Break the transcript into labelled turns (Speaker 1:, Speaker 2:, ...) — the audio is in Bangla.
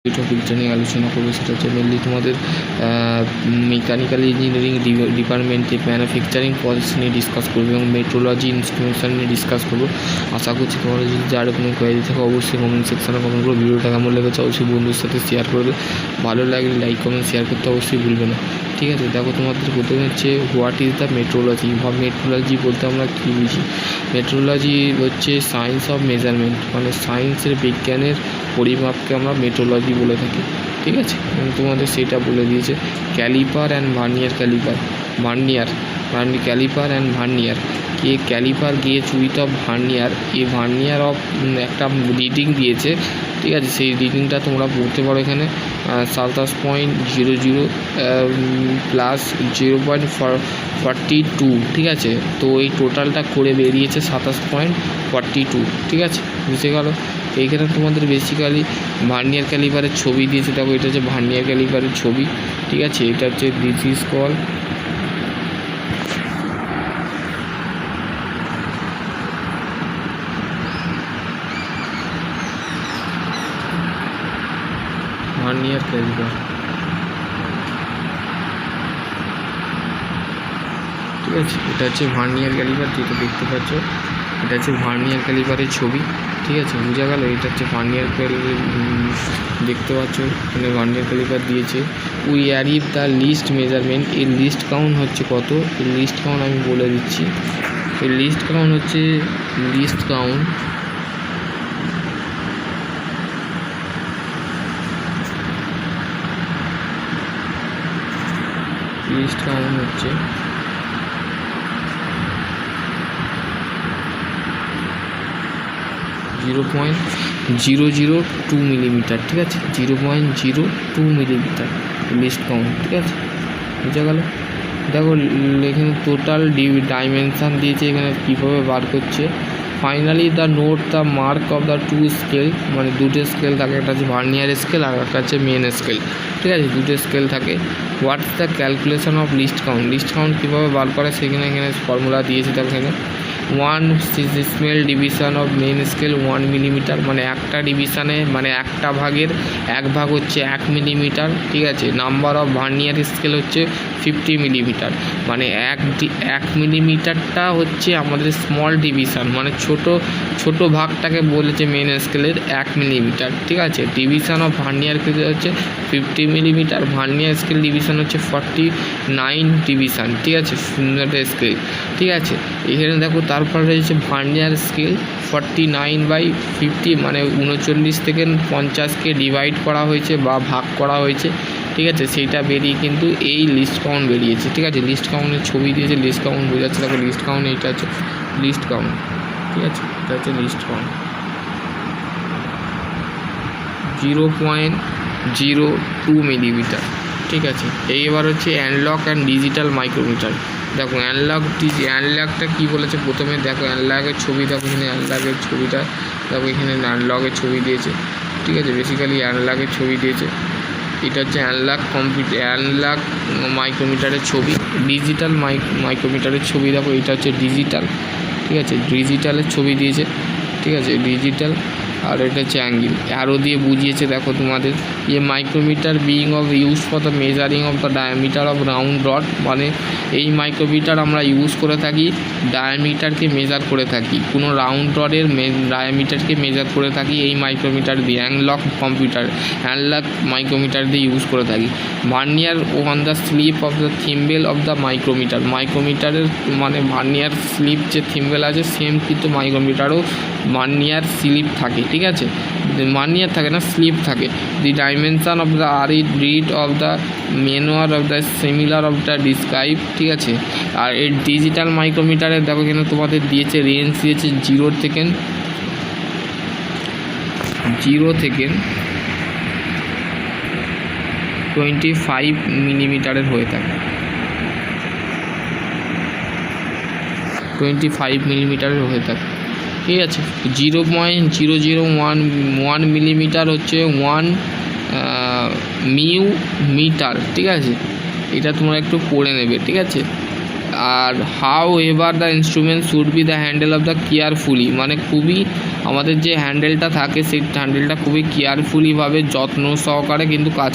Speaker 1: যে টপিকটা নিয়ে আলোচনা করবো সেটা হচ্ছে মেনলি তোমাদের মেকানিক্যাল ইঞ্জিনিয়ারিং ডিপার্টমেন্টে ম্যানুফ্যাকচারিং প্রসেস নিয়ে ডিসকাস করবো এবং মেট্রোলজি ইনস্ট্রুমেন্টেশন নিয়ে ডিসকাস করবো। আশা করছি তোমরা যদি যারা কোনো কোয়ারি থাকে অবশ্যই কমেন্ট সেকশনে কমেন্ট করো। ভিডিওটা কেমন লেগেছে অবশ্যই বন্ধুর সাথে শেয়ার করবে, ভালো লাগলে লাইক কমেন্ট শেয়ার করতে অবশ্যই ভুলবে না। ঠিক আছে, দেখো তোমাদের প্রথমে হচ্ছে হোয়াট ইজ দ্য মেট্রোলজি বা মেট্রোলজি বলতে আমরা কী বুঝি। মেট্রোলজি হচ্ছে সায়েন্স অফ মেজারমেন্ট, মানে সায়েন্সের বিজ্ঞানের পরিমাপকে আমরা মেট্রোলজি বলে থাকি। ঠিক আছে, তোমাদের সেটা বলে দিয়েছে। Caliper and vernier caliper and vernier কে caliper gauge with of vernier, এই ভার্নিয়ার অফ একটা রিডিং দিয়েছে। ঠিক আছে, সেই রিডিংটা তোমরা বলতে পারো এখানে 27.00 প্লাস 0.42। ঠিক আছে, তো এই টোটালটা করে বেরিয়েছে 27.42। ঠিক আছে, বুঝে গেল। এইখানে তোমাদের বেসিক্যালি ভার্নিয়ার ক্যালিপারের ছবি দিয়েছে। দেখো এটা হচ্ছে ভার্নিয়ার ক্যালিপারের ছবি। ঠিক আছে, এটা হচ্ছে this is call vernier caliper. ঠিক আছে, এটা হচ্ছে ভার্নিয়ার ক্যালিপার, যেটা দেখতে পাচ্ছ এটা হচ্ছে ভার্নিয়ার ক্যালিপারের ছবি। ঠিক আছে, বোঝা গেল। এটা হচ্ছে ভার্নিয়ার দেখতে পাচ্ছ এখানে ভার্নিয়ার ক্যালিপার দিয়েছে। We arrive the least measurement, এর লিস্ট কাউন্ট হচ্ছে কত, এর লিস্ট কাউন্ট আমি বলে দিচ্ছি। এর লিস্ট কাউন্ট হচ্ছে লিস্ট কাউন্ট হচ্ছে 0.002 মিলিমিটার। ঠিক আছে, 0.02 মিলিমিটার লিস্ট কাউন্ট। ঠিক আছে, বুঝা গেল। দেখো এখানে টোটাল ডাইমেনশান দিয়েছে, এখানে কীভাবে বার করছে। Finally the note the mark of the two scale, মানে দুটো স্কেল থাকে, একটা হচ্ছে ভার্নিয়ার স্কেল আর একটা হচ্ছে মেন স্কেল। ঠিক আছে, দুটো স্কেল থাকে। What's the calculation of list count কীভাবে বার করে সেখানে এখানে ফর্মুলা দিয়েছে। দেখো এখানে 1 decimal division of main scale 1 millimetre, মানে একটা ডিভিশনে মানে একটা ভাগের 1 ভাগ হচ্ছে 1 মিলিমিটার। ঠিক আছে, নাম্বার অফ ভার্নিয়ার স্কেল হচ্ছে 50 মিলিমিটার, মানে 1 মিলিমিটারটা হচ্ছে আমাদের স্মল ডিভিশন, মানে ছোট ভাগটাকে বলেছে মেন স্কেলের 1 মিলিমিটার। ঠিক আছে, ডিভিশন অফ ভার্নিয়ার স্কেল হচ্ছে 50 মিলিমিটার, ভার্নিয়ার স্কেল ডিভিশন হচ্ছে 49 ডিভিশন। ঠিক আছে, স্কেল। ঠিক আছে, এখানে দেখো তারপরে রয়েছে ভার্নিয়ার স্কেল 49/50, মানে 39 থেকে 50কে ডিভাইড করা হয়েছে বা ভাগ করা হয়েছে। ঠিক আছে, সেইটা বেরিয়ে কিন্তু এই লিস্ট কাউন্ট বেরিয়েছে। ঠিক আছে, লিস্ট কাউন্টের ছবি দিয়েছে, লিস্ট কাউন্ট বোঝাচ্ছে। দেখো লিস্ট কাউন্ট, এইটা হচ্ছে লিস্ট কাউন্ট। ঠিক আছে, এটা হচ্ছে লিস্ট কাউন্ট 0.02 মিলিমিটার। ঠিক আছে, এবার হচ্ছে অ্যানালগ অ্যান্ড ডিজিটাল মাইক্রোমিটার। দেখো অ্যানালগটা কী বলেছে প্রথমে, দেখো অ্যানালগের ছবি, দেখো এখানে অ্যানালগের ছবিটা, দেখো এখানে অ্যানালগের ছবি দিয়েছে। ঠিক আছে, বেসিক্যালি অ্যানালগের ছবি দিয়েছে। এটা হচ্ছে অ্যানালগ মাইক্রোমিটারের ছবি। ডিজিটাল মাইক্রোমিটারের ছবি, দেখো এটা হচ্ছে ডিজিটাল। ঠিক আছে, ডিজিটালের ছবি দিয়েছে। ঠিক আছে, ডিজিটাল। আর এটা হচ্ছে অ্যাঙ্গেল, অ্যারো দিয়ে বুঝিয়েছে। দেখো তোমাদের micrometer being of use for the measuring of the diameter of round rod, মানে এই মাইক্রোমিটার আমরা ইউজ করে থাকি ডায়ামিটারকে মেজার করে থাকি, কোনো রাউন্ড রডের ডায়ামিটারকে মেজার করে থাকি এই মাইক্রোমিটার দিয়ে। অ্যানালগ মাইক্রোমিটার দিয়ে ইউজ করে থাকি। Vernier on the slip of the thimble of the মাইক্রোমিটারের মানে ভার্নিয়ার স্লিপ যে থিম্বেল আছে সেম কিন্তু মাইক্রোমিটারও ভার্নিয়ার স্লিপ থাকে। ঠিক আছে, ভার্নিয়ার থাকে না, স্লিপ থাকে। The dimension of the read of the manual of the similar of the describe. ঠিক আছে, আর এই ডিজিটাল মাইক্রোমিটারের দেখো এখানে তোমাদের দিয়েছে রেঞ্জ দিয়েছে 0 থেকে 25 মিলিমিটারের হয়ে থাকে। 25 মিলিমিটারের হয়ে থাকে। ঠিক আছে, 0.0011 মিলিমিটার হচ্ছে 1 মিটার। ঠিক আছে, এটা তোমরা একটু পড়ে নেবে। ঠিক আছে, আর however the instrument should be the handle of the carefully, মানে খুবই আমাদের যে হ্যান্ডেলটা থাকে সেই হ্যান্ডেলটা খুবই কেয়ারফুলিভাবে যত্ন সহকারে কিন্তু কাজ